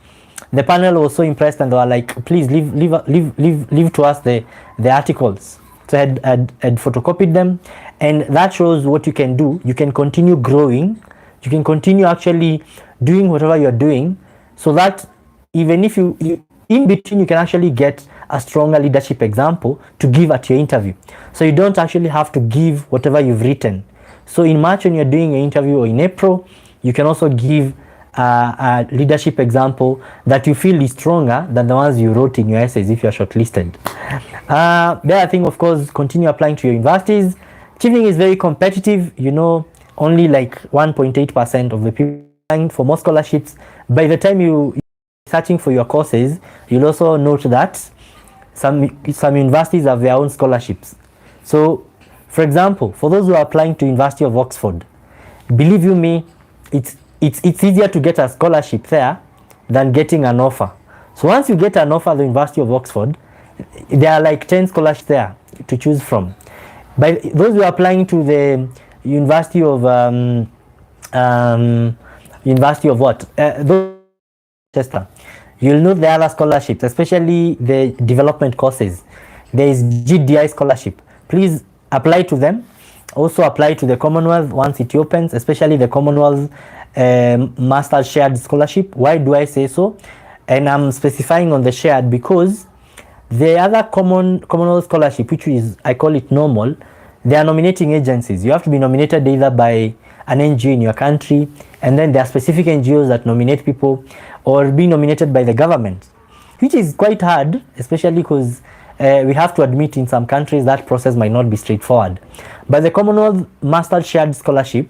the panel was so impressed, and they were like, please leave to us the articles. So I had photocopied them, and that shows what you can do. You can continue growing. You can continue actually doing whatever you're doing, so that even if you in between, you can actually get a stronger leadership example to give at your interview. So you don't actually have to give whatever you've written. So in March, when you're doing an interview, or in April, you can also give a leadership example that you feel is stronger than the ones you wrote in your essays if you're shortlisted. The other thing, of course, continue applying to your universities. Chevening is very competitive. You know, only like 1.8% of the people applying for more scholarships. By the time you're searching for your courses, you'll also note that some universities have their own scholarships. So, for example, for those who are applying to University of Oxford, believe you me, it's easier to get a scholarship there than getting an offer. So once you get an offer at the University of Oxford, there are like 10 scholarships there to choose from. But those who are applying to the University of Manchester, you'll note the other scholarships, especially the development courses. There is GDI scholarship. Please apply to them. Also apply to the Commonwealth once it opens, especially the Commonwealth Master Shared Scholarship. Why do I say so? And I'm specifying on the shared because the other Commonwealth Scholarship, which is, I call it normal, they are nominating agencies. You have to be nominated either by an NGO in your country, and then there are specific NGOs that nominate people, or be nominated by the government, which is quite hard, especially because we have to admit in some countries that process might not be straightforward. But the Commonwealth Master Shared Scholarship,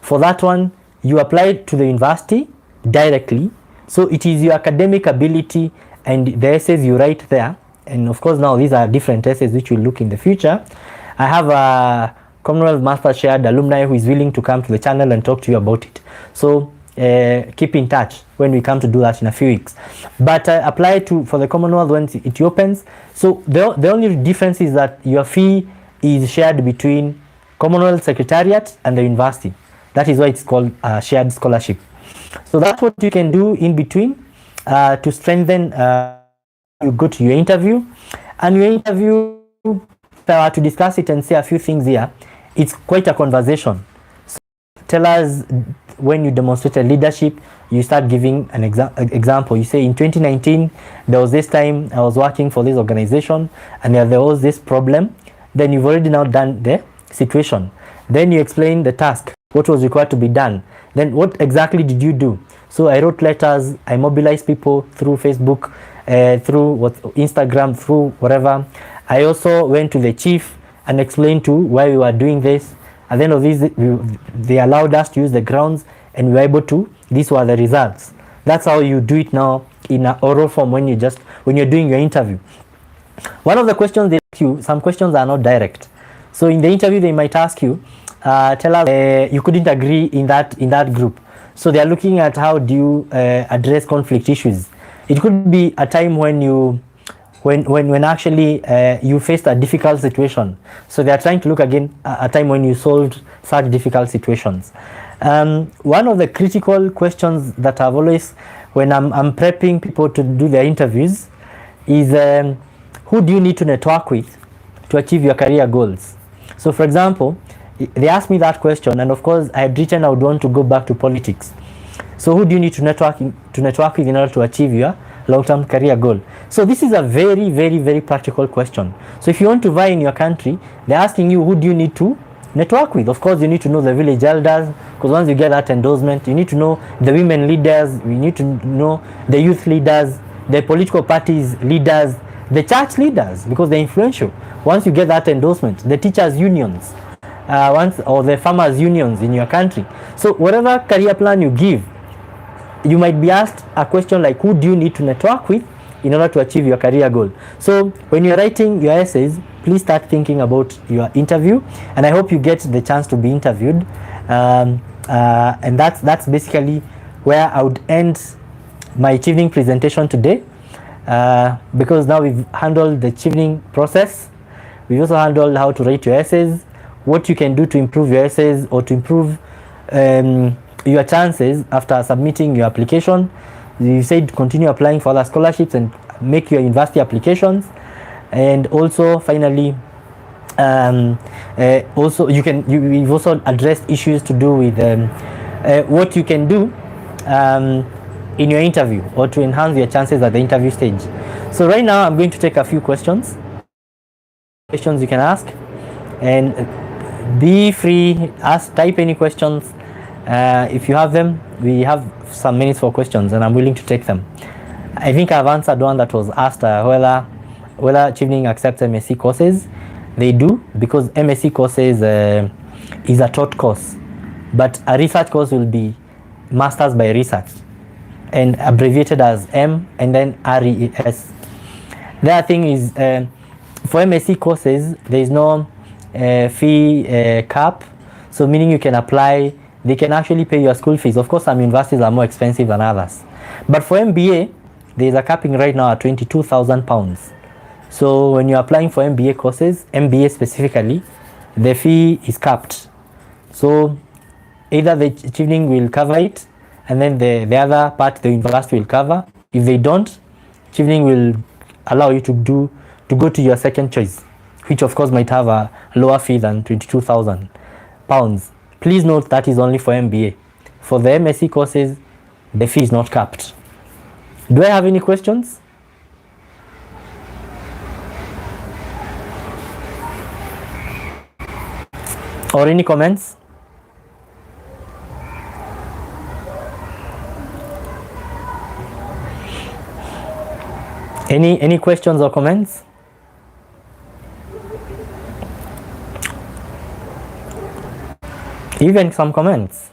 for that one, you apply to the university directly. So it is your academic ability and the essays you write there. And of course, now these are different essays which we'll look in the future. I have a Commonwealth Master Shared alumni who is willing to come to the channel and talk to you about it. So keep in touch when we come to do that in a few weeks. But apply for the Commonwealth when it opens. So the only difference is that your fee is shared between Commonwealth Secretariat and the university. That is why it's called a shared scholarship. So that's what you can do in between. to strengthen you go to your interview. And your interview, to discuss it and say a few things here, it's quite a conversation. So tell us when you demonstrated leadership, you start giving an example. You say in 2019, there was this time I was working for this organization and there was this problem. Then you've already now done the situation. Then you explain the task, what was required to be done. Then what exactly did you do? So I wrote letters, I mobilized people through Facebook, through Instagram, through whatever. I also went to the chief and explained to why we were doing this. At the end of this, they allowed us to use the grounds and we were able to, these were the results. That's how you do it now in an oral form when you're doing your interview. One of the questions they ask you, some questions are not direct. So in the interview, they might ask you, tell us you couldn't agree in that group. So they are looking at how do you address conflict issues. It could be a time when actually you faced a difficult situation. So they are trying to look again a time when you solved such difficult situations. One of the critical questions that I've always, when I'm prepping people to do their interviews, is who do you need to network with to achieve your career goals? So for example, they asked me that question, and of course I had written I would want to go back to politics. So who do you need to network with in order to achieve your long-term career goal? So this is a very, very, very practical question. So if you want to vie in your country, they're asking you who do you need to network with. Of course you need to know the village elders, because once you get that endorsement, you need to know the women leaders, you need to know the youth leaders, the political parties leaders, the church leaders, because they're influential. Once you get that endorsement, the teachers unions, or the farmers unions in your country. So whatever career plan you give, you might be asked a question like, who do you need to network with in order to achieve your career goal? So when you're writing your essays, please start thinking about your interview, and I hope you get the chance to be interviewed. And that's basically where I would end my Chevening presentation today, because now we've handled the Chevening process. We've also handled how to write your essays, what you can do to improve your essays or to improve your chances after submitting your application. You said continue applying for other scholarships and make your university applications. And also finally, also you've also addressed issues to do with what you can do in your interview or to enhance your chances at the interview stage. So right now I'm going to take a few questions you can ask, and be free, type any questions if you have them. We have some minutes for questions and I'm willing to take them. I think I've answered one that was asked, whether Chevening accepts MSc courses. They do, because MSc courses is a taught course, but a research course will be Masters by Research and abbreviated as M and then RES. The other thing is, for MSc courses, there is no fee cap, so meaning you can apply, they can actually pay your school fees. Of course, some universities are more expensive than others, but for MBA, there is a capping right now at £22,000. So when you're applying for MBA courses, MBA specifically, the fee is capped. So either the Chevening will cover it, and then the other part the university will cover. If they don't, Chevening will allow you to go to your second choice, which of course might have a lower fee than £22,000. Please note that is only for MBA. For the MSc courses, the fee is not capped. Do I have any questions? Or any comments? Any questions or comments? Even some comments.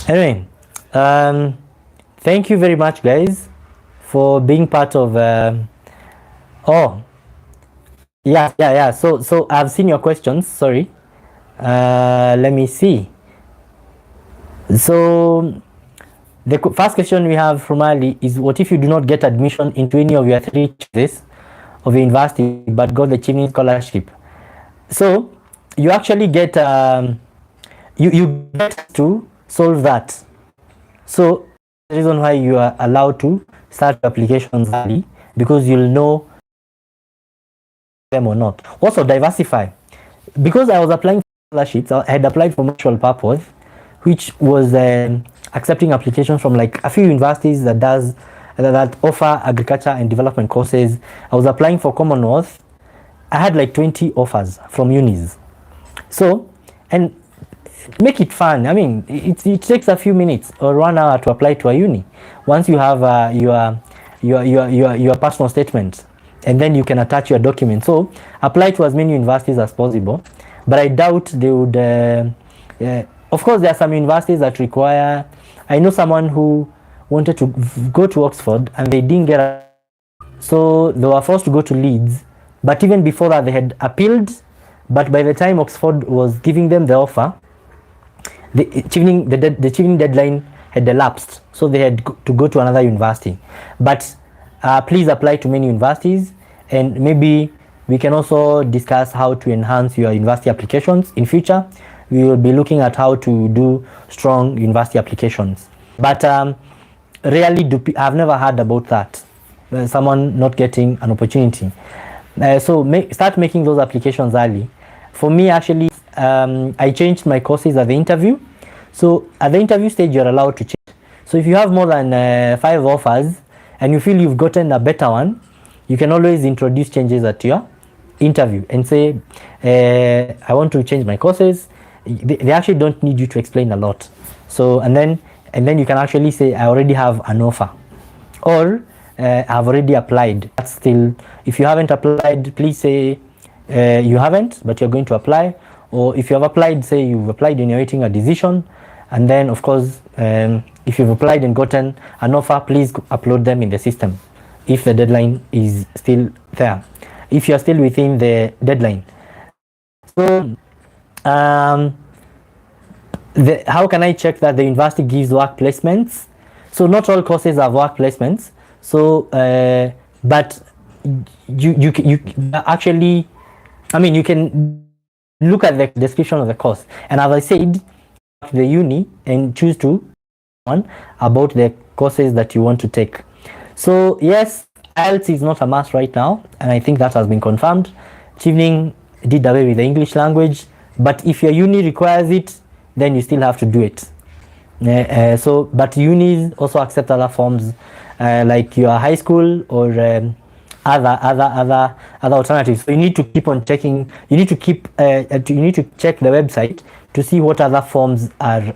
Anyway, thank you very much, guys, for being part of. Oh, yeah. So I've seen your questions. Sorry. Let me see. So the first question we have from Ali is, what if you do not get admission into any of your three choices of your university but got the Chevening Scholarship? So you actually get you get to solve that. So the reason why you are allowed to start applications early, because you'll know them or not. Also diversify. Because I was applying for scholarships, I had applied for mutual purpose, which was accepting applications from like a few universities that offer agriculture and development courses. I was applying for Commonwealth. I had like 20 offers from unis. So, and make it fun. I mean, it takes a few minutes or 1 hour to apply to a uni. Once you have your personal statement, and then you can attach your document. So apply to as many universities as possible. But I doubt they would. Of course, there are some universities that require. I know someone who wanted to go to Oxford and they didn't get, so they were forced to go to Leeds. But even before that, they had appealed. But by the time Oxford was giving them the offer, the Chevening deadline had elapsed, so they had to go to another university. But please apply to many universities, and maybe we can also discuss how to enhance your university applications in future. We will be looking at how to do strong university applications. But rarely I've never heard about that, someone not getting an opportunity. So start making those applications early. For me, actually, I changed my courses at the interview. So at the interview stage, you're allowed to change. So if you have more than 5 offers and you feel you've gotten a better one, you can always introduce changes at your interview and say, I want to change my courses. They actually don't need you to explain a lot. So and then you can actually say, I already have an offer, or I've already applied. That's still, if you haven't applied, please say you haven't, but you're going to apply. Or if you have applied, say you've applied and you're waiting a decision. And then, of course, if you've applied and gotten an offer, please upload them in the system if the deadline is still there, if you're still within the deadline. So how can I check that the university gives work placements? So not all courses have work placements. So but you actually, I mean, you can look at the description of the course, and as I said, the uni and choose to one about the courses that you want to take. So yes, IELTS is not a must right now, and I think that has been confirmed. Chevening did away with the English language, but if your uni requires it, then you still have to do it. But unis also accept other forms, like your high school or other alternatives. So you need to keep on checking. You need to check the website to see what other forms are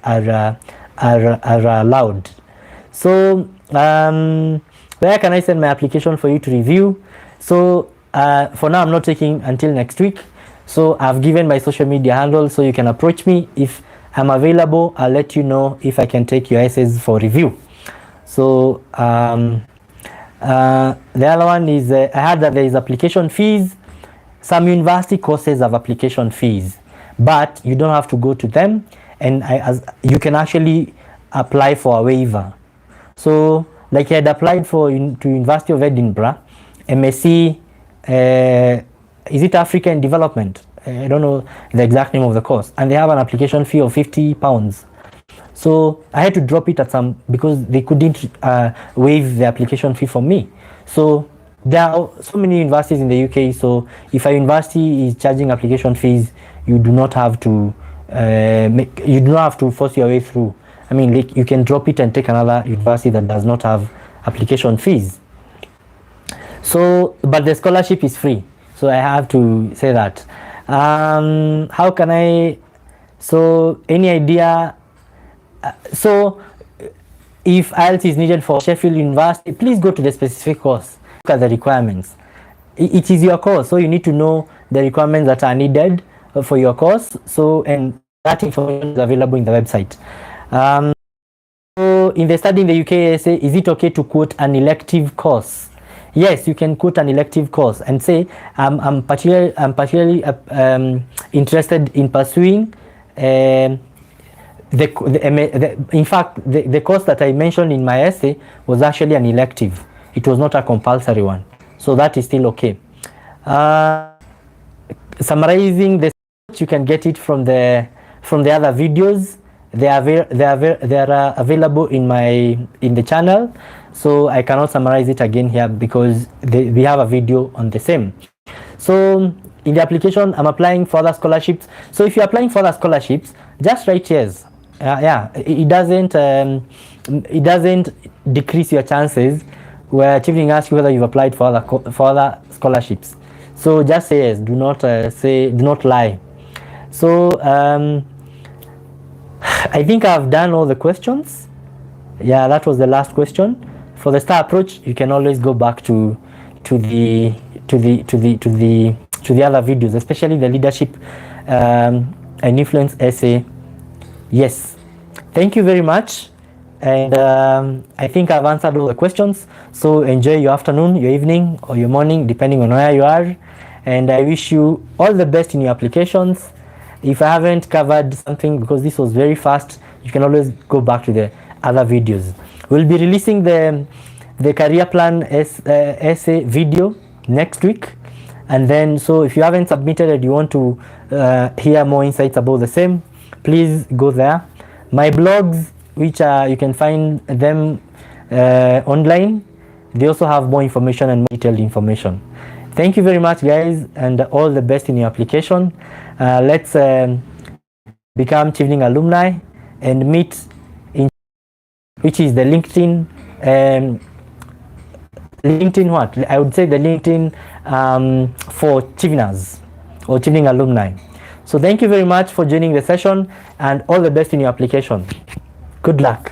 allowed. So where can I send my application for you to review? So for now, I'm not taking until next week. So I've given my social media handle, so you can approach me. If I'm available, I'll let you know if I can take your essays for review. So the other one is, I heard that there is application fees. Some university courses have application fees, but you don't have to go to them, and you can actually apply for a waiver. So like I had applied to University of Edinburgh, MSc, is it African Development? I don't know the exact name of the course, and they have an application fee of £50. So I had to drop it at some, because they couldn't waive the application fee for me. So there are so many universities in the UK. So if a university is charging application fees, you do not have to force your way through. I mean, like, you can drop it and take another university that does not have application fees. So, but the scholarship is free. So I have to say that. How can I? So any idea? So if IELTS is needed for Sheffield University, please go to the specific course. Look at the requirements. It is your course, so you need to know the requirements that are needed for your course. So, and that information is available in the website. So in the study in the UK, say, is it okay to quote an elective course? Yes, you can quote an elective course and say, I'm particularly interested in pursuing in fact, the course that I mentioned in my essay was actually an elective. It was not a compulsory one. So that is still okay. Summarizing the, you can get it from the from the other videos. They are available in the channel, so I cannot summarize it again here because we have a video on the same. So in the application, I'm applying for other scholarships. So if you're applying for other scholarships, just write yes. It doesn't decrease your chances where Chevening asks you whether you've applied for other scholarships. So just say yes. Do not lie. So I think I've done all the questions. Yeah, that was the last question. For the STAR approach, you can always go back to the other videos, especially the leadership and influence essay. Yes, thank you very much, and I think I've answered all the questions. So enjoy your afternoon, your evening, or your morning, depending on where you are, and I wish you all the best in your applications. If I haven't covered something, because this was very fast, you can always go back to the other videos. We'll be releasing the career plan essay video next week, and then so if you haven't submitted and you want to hear more insights about the same, please go there. My blogs, which you can find them online, they also have more information and more detailed information. Thank you very much, guys, and all the best in your application. Let's become Chevening alumni and meet in, which is the LinkedIn what? I would say the LinkedIn for Cheveners or Chevening alumni. So thank you very much for joining the session, and all the best in your application. Good luck.